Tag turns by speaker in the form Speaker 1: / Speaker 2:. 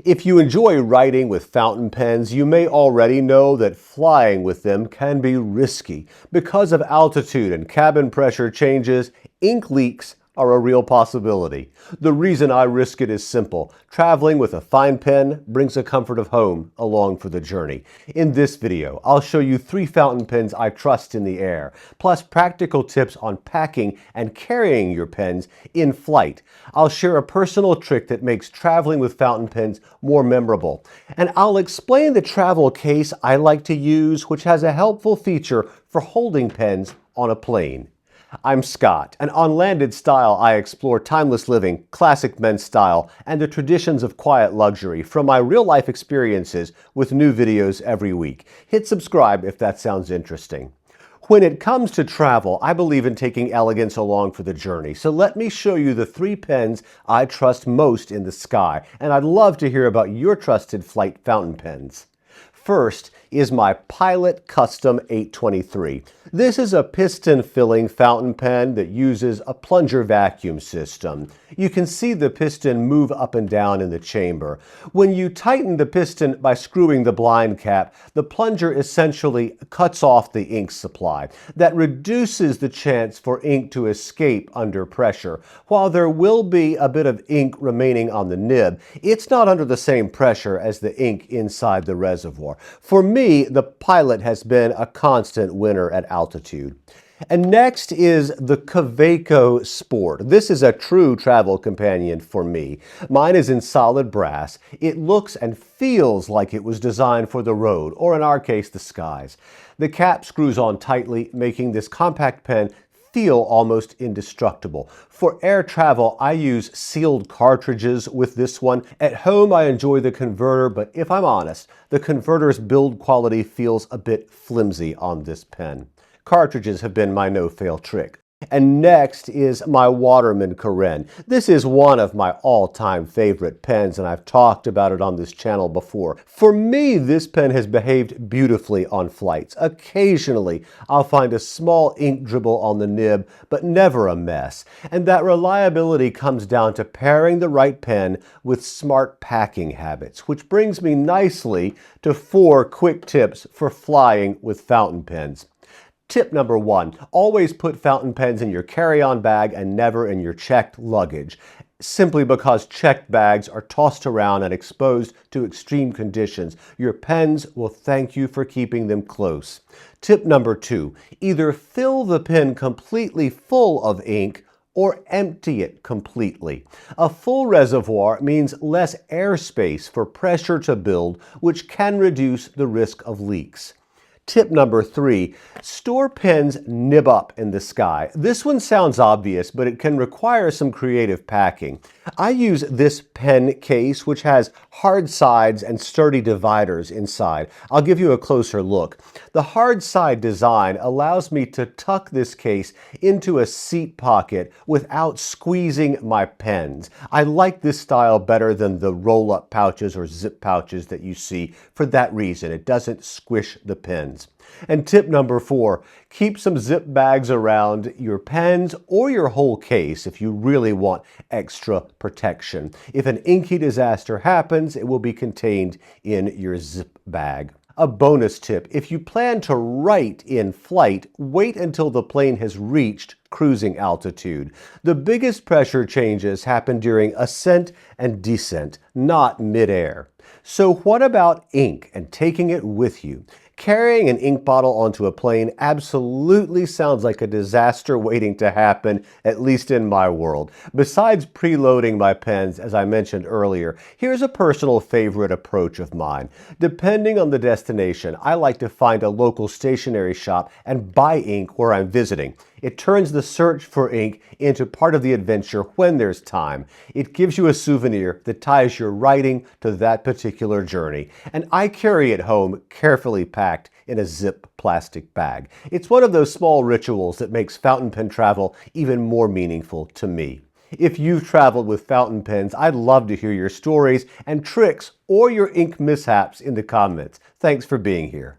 Speaker 1: If you enjoy writing with fountain pens, you may already know that flying with them can be risky. Because of altitude and cabin pressure changes, ink leaks are a real possibility. The reason I risk it is simple. Traveling with a fine pen brings the comfort of home along for the journey. In this video, I'll show you 3 fountain pens I trust in the air, plus practical tips on packing and carrying your pens in flight. I'll share a personal trick that makes traveling with fountain pens more memorable. And I'll explain the travel case I like to use, which has a helpful feature for holding pens on a plane. I'm Scott, and on Landed Style I explore timeless living, classic men's style, and the traditions of quiet luxury from my real-life experiences with new videos every week. Hit subscribe if that sounds interesting. When it comes to travel, I believe in taking elegance along for the journey, so let me show you the 3 pens I trust most in the sky, and I'd love to hear about your trusted flight fountain pens. First is my Pilot Custom 823. This is a piston filling fountain pen that uses a plunger vacuum system. You can see the piston move up and down in the chamber. When you tighten the piston by screwing the blind cap, the plunger essentially cuts off the ink supply. That reduces the chance for ink to escape under pressure. While there will be a bit of ink remaining on the nib, it's not under the same pressure as the ink inside the reservoir. For me, the Pilot has been a constant winner at altitude. And next is the Kaweco Sport. This is a true travel companion for me. Mine is in solid brass. It looks and feels like it was designed for the road, or in our case, the skies. The cap screws on tightly, making this compact pen feel almost indestructible. For air travel, I use sealed cartridges with this one. At home, I enjoy the converter, but if I'm honest, the converter's build quality feels a bit flimsy on this pen. Cartridges have been my no-fail trick. And next is my Waterman Karen. This is one of my all-time favorite pens, and I've talked about it on this channel before. For me, this pen has behaved beautifully on flights. Occasionally, I'll find a small ink dribble on the nib, but never a mess. And that reliability comes down to pairing the right pen with smart packing habits, which brings me nicely to 4 quick tips for flying with fountain pens. Tip number 1, always put fountain pens in your carry-on bag and never in your checked luggage, simply because checked bags are tossed around and exposed to extreme conditions. Your pens will thank you for keeping them close. Tip number 2, either fill the pen completely full of ink or empty it completely. A full reservoir means less airspace for pressure to build, which can reduce the risk of leaks. Tip number 3, store pens nib-up in the sky. This one sounds obvious, but it can require some creative packing. I use this pen case, which has hard sides and sturdy dividers inside. I'll give you a closer look. The hard side design allows me to tuck this case into a seat pocket without squeezing my pens. I like this style better than the roll-up pouches or zip pouches that you see. For that reason, it doesn't squish the pens. And tip number 4, keep some zip bags around your pens or your whole case if you really want extra protection. If an inky disaster happens, it will be contained in your zip bag. A bonus tip, if you plan to write in flight, wait until the plane has reached cruising altitude. The biggest pressure changes happen during ascent and descent, not midair. So what about ink and taking it with you? Carrying an ink bottle onto a plane absolutely sounds like a disaster waiting to happen, at least in my world. Besides preloading my pens, as I mentioned earlier, here's a personal favorite approach of mine. Depending on the destination, I like to find a local stationery shop and buy ink where I'm visiting. It turns the search for ink into part of the adventure when there's time. It gives you a souvenir that ties your writing to that particular journey. And I carry it home carefully packed in a zip plastic bag. It's one of those small rituals that makes fountain pen travel even more meaningful to me. If you've traveled with fountain pens, I'd love to hear your stories and tricks or your ink mishaps in the comments. Thanks for being here.